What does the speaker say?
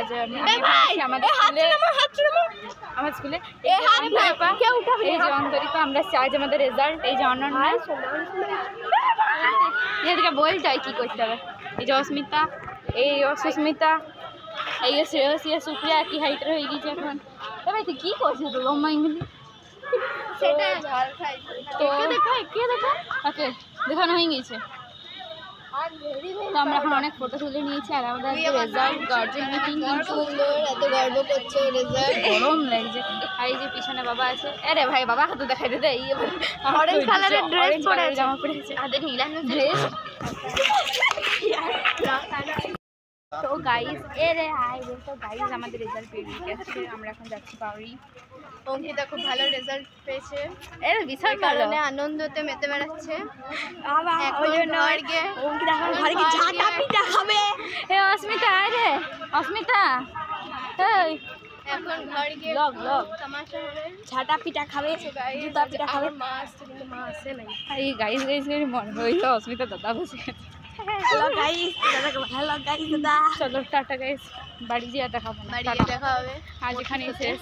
আজ আমাদের স্কুলে এই যে অন্তরিতা, আমরা আজ আমাদের রেজাল্ট, এই যে অনন্যা, এদিকে বলতে হয় কী করতে হবে, এই যে অস্মিতা, এই সুস্মিতা, এই যে শ্রেয়সী, সুপ্রিয়া কি হাইটের হয়ে গেছে এখন। তবে তুই কী করছিস তো লম্বা ইংলি ওকে দেখানো হয়ে গেছে। তো আমরা এখন অনেক ফটো তুলে নিয়েছি আর আমাদের রেজাল্ট গার্জেন মিটিং, এত গর্ব করছে রেজাল্ট, গরম লাগছে। আর এই যে পিছনে বাবা আছে, আরে ভাই বাবা হাতে দেখাই দিতে, এই অরেঞ্জ কালারের ড্রেস পরে জামা পরেছে, হাতের নীলানো ড্রেস। তো গাইস এরে হাই তো গাইস আমাদের রেজাল্ট পেরিয়ে গেছে, আমরা এখন যাচ্ছি পাউরি। অঙ্কিতা খুব ভালো রেজাল্ট পেয়েছে, এর বিশাল কারণে আনন্দতে মেতে বেড়াচ্ছে। এ অস্মিতা, আরে অস্মিতা, এই এখন ঘর গিয়ে লগ তামাশা হবে, ঝাঁটা পিঠা খাবে, জুতা পিঠা খাবে। মা আসছে কিন্তু মা আসে নাই। এই গাইস মনে হইলো অস্মিতা দাদা বসে গেছে। হ্যালো গাইস, দাদা চলো টাটা গাইস, বাড়ি যেয়ে দেখা হবে, বাড়ি দেখা হবে। আজ এখানেই শেষ।